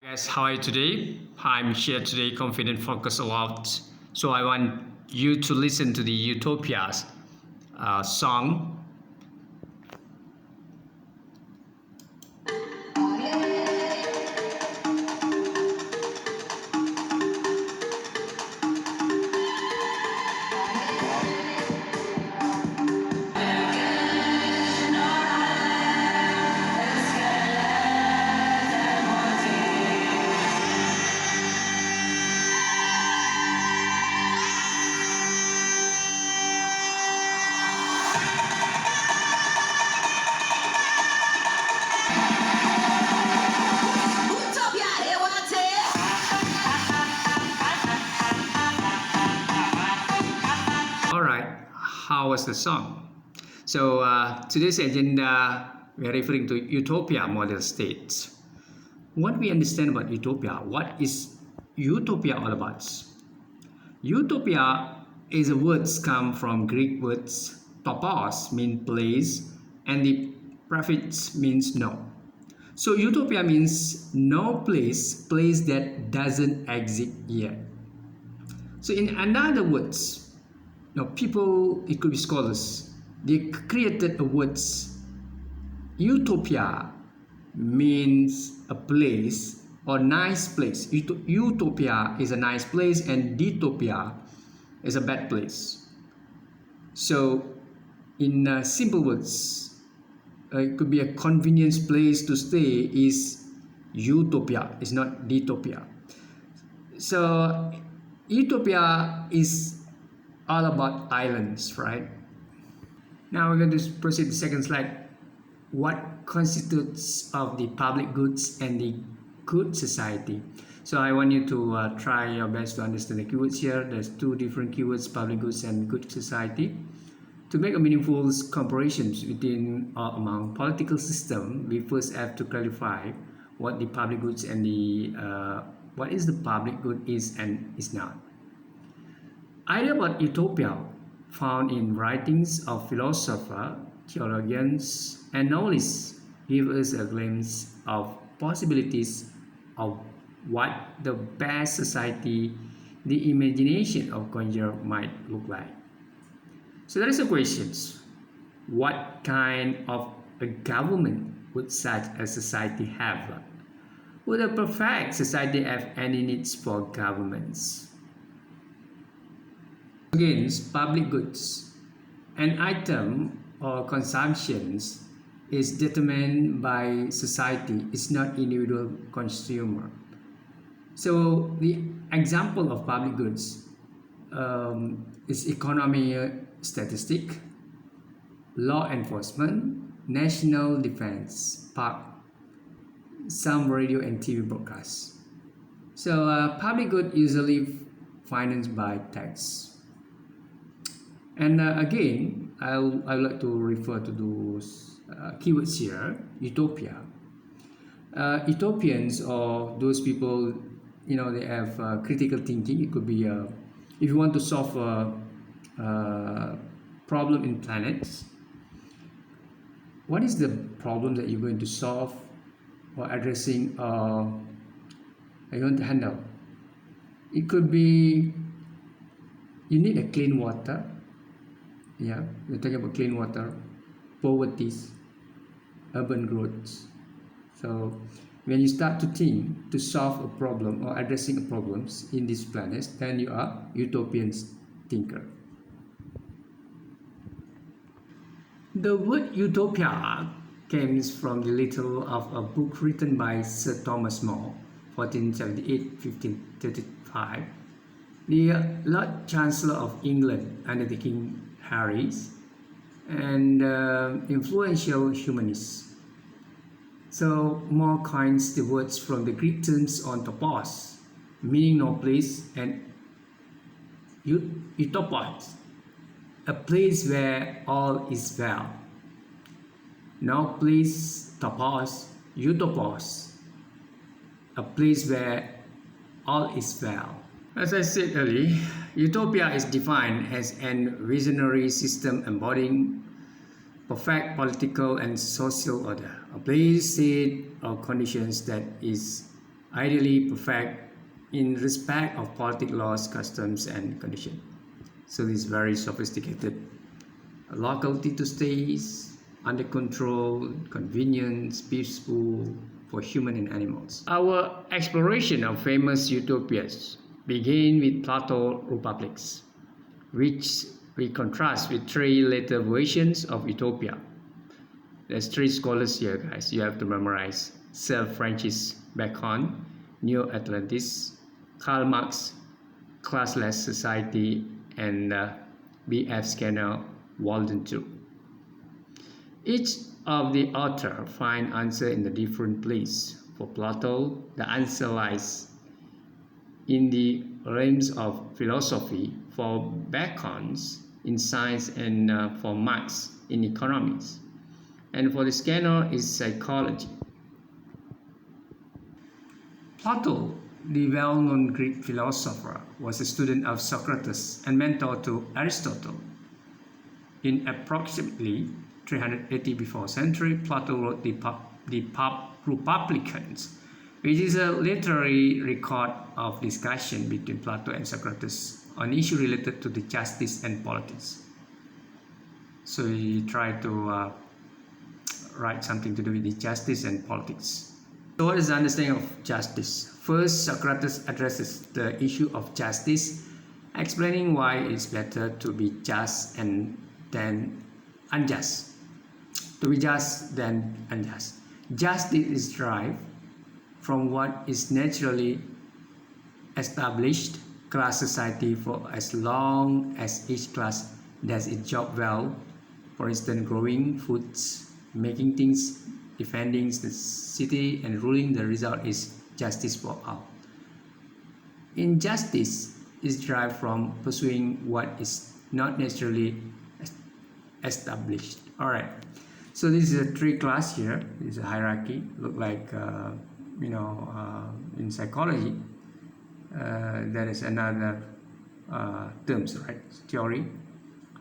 Guys, how are you today? I'm here today, confident, focused a lot. So I want you to listen to the Utopia's song. Utopia, they want it. All right, how was the song? So today's agenda, we are referring to Utopia model states. What we understand about Utopia, what is Utopia all about? Utopia is a words come from Greek words topos mean place and the prefix means no. So utopia means no place that doesn't exist yet. So in another words, people, it could be scholars, they created a words. Utopia means a place or nice place. Utopia is a nice place and dystopia is a bad place. So in simple words, it could be a convenience place to stay is utopia, it's not dystopia. So utopia is all about islands, right? Now we're going to proceed to the second slide. What constitutes of the public goods and the good society? So I want you to try your best to understand the keywords here. There's two different keywords, public goods and good society. To make a meaningful comparisons within or among political system, we first have to clarify what the public goods and what is the public good is and is not. Idea about utopia found in writings of philosophers, theologians, and novelists give us a glimpse of possibilities of what the best society the imagination of conjure might look like. So there is a question: what kind of a government would such a society have? Would a perfect society have any needs for governments? Against public goods, an item or consumptions is determined by society, it's not individual consumer. So the example of public goods is economy statistic, law enforcement, national defense, park, some radio and TV broadcasts. So public good usually financed by tax. And again, I would like to refer to those keywords here. Utopia. Utopians or those people, they have critical thinking. It could be if you want to solve a problem in planets, what is the problem that you're going to solve or addressing you want to handle? It could be you need a clean water. Yeah, we're talking about clean water, poverty, urban growth. So when you start to think to solve a problem or addressing a problems in this planet, then you are utopian thinker. The word utopia comes from the title of a book written by Sir Thomas More, 1478-1535, the Lord Chancellor of England under the King Harry, and influential humanist. So More coins the words from the Greek terms on topos, meaning no place, and utopos, a place where all is well. No place, topos, utopos, a place where all is well. As I said earlier, utopia is defined as an visionary system embodying perfect political and social order, a place, state, or conditions that is ideally perfect in respect of politic laws, customs, and condition. So this is very sophisticated. Locality to stays, under control, convenience, peaceful for human and animals. Our exploration of famous utopias began with Plato republics, which we contrast with three later versions of Utopia. There's three scholars here, guys. You have to memorize: Sir Francis Bacon, Neo Atlantis; Karl Marx, Classless Society; and B.F. Skinner, Walden 2. Each of the author find answer in a different place. For Plato, the answer lies in the realms of philosophy, for Bacon's in science, and for Marx in economics. And for the Skinner is psychology. Plato, the well-known Greek philosopher, was a student of Socrates and mentor to Aristotle. In approximately 380 before century, Plato wrote the Republicans, which is a literary record of discussion between Plato and Socrates on issues related to the justice and politics. So he tried to write something to do with the justice and politics. So what is the understanding of justice? First, Socrates addresses the issue of justice, explaining why it's better to be just and than unjust. To be just than unjust. Justice is derived from what is naturally established class society for as long as each class does its job well. For instance, growing foods, making things, defending the city, and ruling. The result is justice for all. Injustice is derived from pursuing what is not naturally established. All right. So this is a tree class here. This is a hierarchy. Look like in psychology, there is another terms, right? Theory,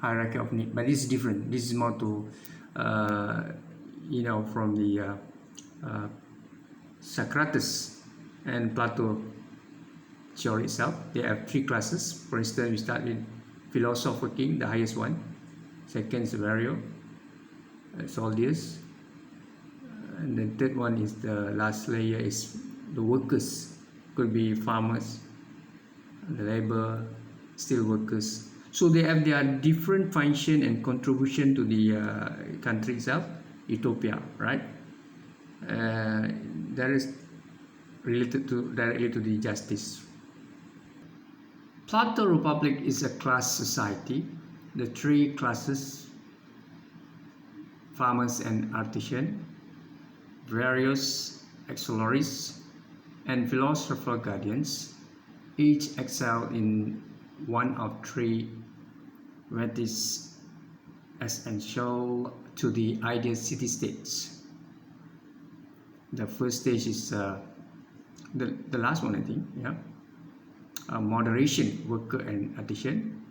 hierarchy of need. But this is different. This is more to from the Socrates and Plato theory itself. They have three classes. For instance, we start with philosopher king, the highest one. Second is warrior, soldiers, and the third one is the last layer is the workers. Could be farmers, the labor, steel workers. So they have their different function and contribution to the country itself. Utopia, right? That is related to directly to the justice. Plato Republic is a class society. The three classes: farmers and artisan, various auxiliaries, and philosopher guardians, each excel in one of three that is essential to the ideal city-states. The first stage is the last one, I think. Yeah, moderation, worker and artisan,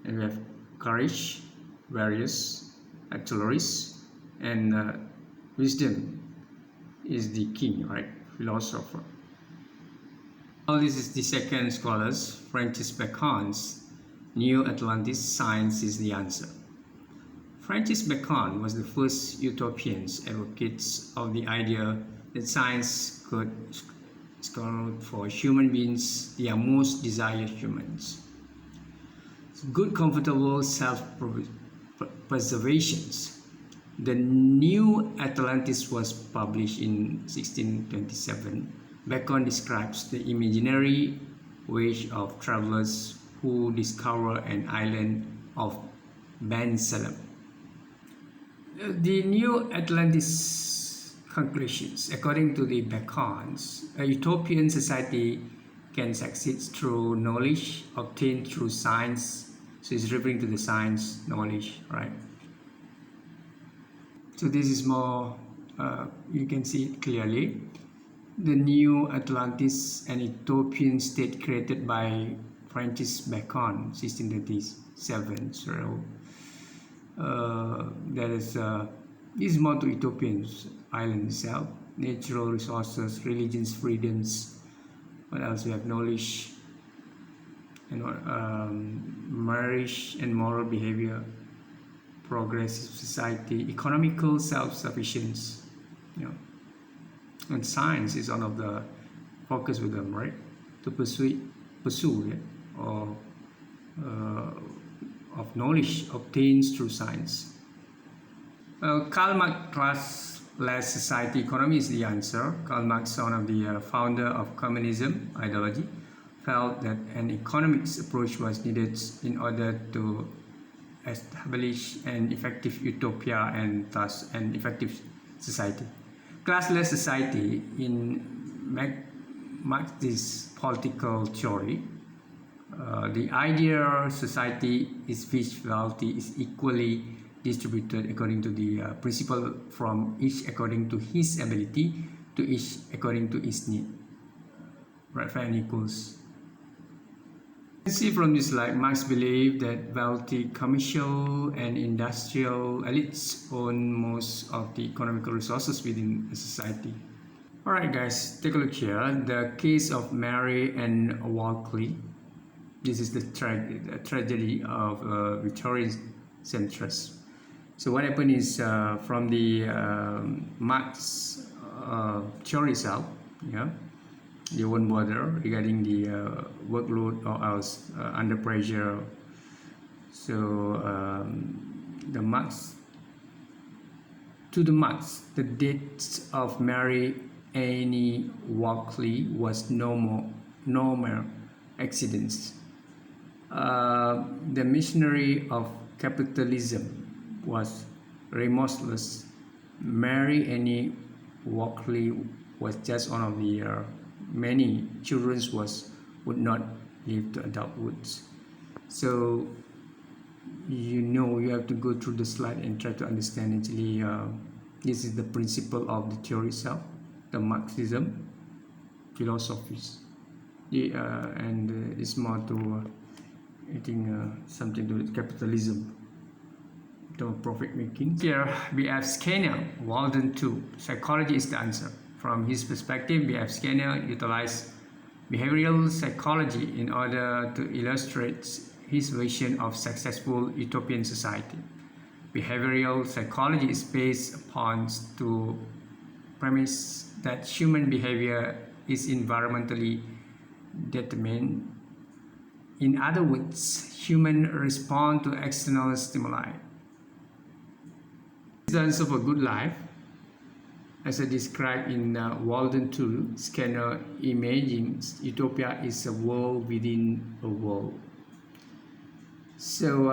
and we have courage, various auxiliaries, and wisdom is the king, right? Philosopher. Now this is the second scholars, Francis Bacon's Neo Atlantis, science is the answer. Francis Bacon was the first utopians advocates of the idea that science could scout for human beings, their most desired humans. Good, comfortable self-preservations. The New Atlantis was published in 1627. Bacon describes the imaginary voyage of travelers who discover an island of Ben Salem. The New Atlantis conclusions. According to the Bacons, a utopian society can succeed through knowledge obtained through science. So it's referring to the science, knowledge, right? So this is more, you can see it clearly. The New Atlantis, an utopian state created by Francis Bacon, 1627. So there is this is more to utopian island itself. natural resources, religions, freedoms. What else we have? Knowledge, and marriage and moral behavior, progressive society, economical self-sufficiency, you know, and science is one of the focus with them, right? To pursue, yeah, or of knowledge obtained through science. Karl Marx class-less society economy is the answer. Karl Marx, one of the founder of communism ideology, felt that an economics approach was needed in order to establish an effective utopia and thus an effective society. Classless society in Marx's political theory, the ideal society is which wealth is equally distributed according to the principle from each according to his ability to each according to his need. Right, fair and equals. You can see from this slide, Marx believed that wealthy commercial and industrial elites own most of the economical resources within a society. Alright guys, take a look here. The case of Mary and Walkley. This is the tragedy of Victorian centrist. So what happened is from the Marx theory itself, yeah, they won't bother regarding the workload or else under pressure. So the Marx, the death of Mary Annie Walkley was no more accidents. The missionary of capitalism was remorseless. Mary Annie Walkley was just one of the many children would not live to adulthood. So you have to go through the slide and try to understand actually this is the principle of the theory itself, the Marxism philosophies, and it's more to I think something to do with capitalism, to profit making. Here B.F. Skinner, Walden 2, psychology is the answer. From his perspective, B.F. Skinner utilized behavioral psychology in order to illustrate his vision of successful utopian society. Behavioral psychology is based upon the premise that human behavior is environmentally determined. In other words, humans respond to external stimuli. The answer for good life, as I described in Walden 2, Skinner imagines utopia is a world within a world. So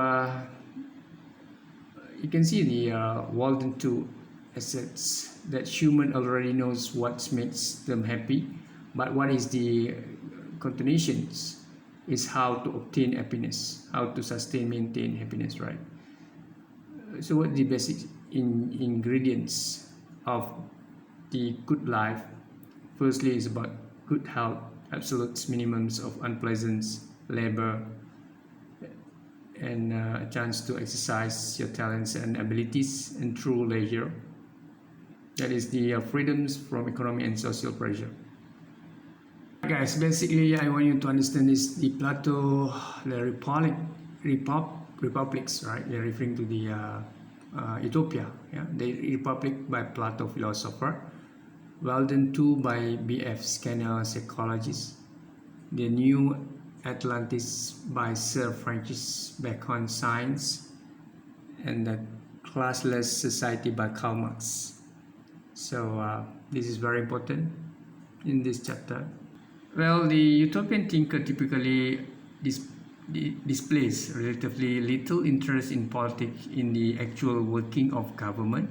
you can see the Walden 2 assets that human already knows what makes them happy, but what is the continuations is how to obtain happiness, how to sustain, maintain happiness, right? So what the basic ingredients of the good life? Firstly is about good health, absolute minimums of unpleasant labor, and a chance to exercise your talents and abilities and true leisure. That is the freedoms from economic and social pressure. Guys, basically I want you to understand is the Plato, the republics, right? They're referring to the Utopia, yeah? The Republic by Plato, philosopher. Walden 2 by B.F. Skinner, psychologist. The New Atlantis by Sir Francis Bacon, science. And the Classless Society by Karl Marx. So this is very important in this chapter. Well, the utopian thinker typically displays relatively little interest in politics, in the actual working of government,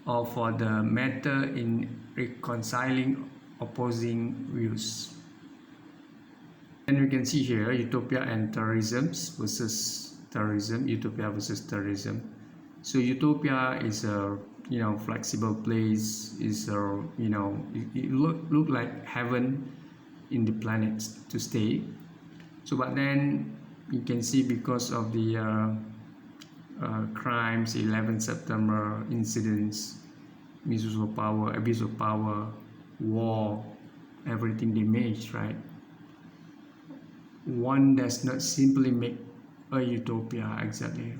or for the matter in reconciling opposing views. And we can see here utopia and terrorism versus terrorism, utopia versus terrorism. So utopia is a flexible place, is a it look like heaven in the planet to stay. So but then you can see because of the crimes, 11 September incidents, misuse of power, abuse of power, war, everything they make, right? One does not simply make a utopia exactly.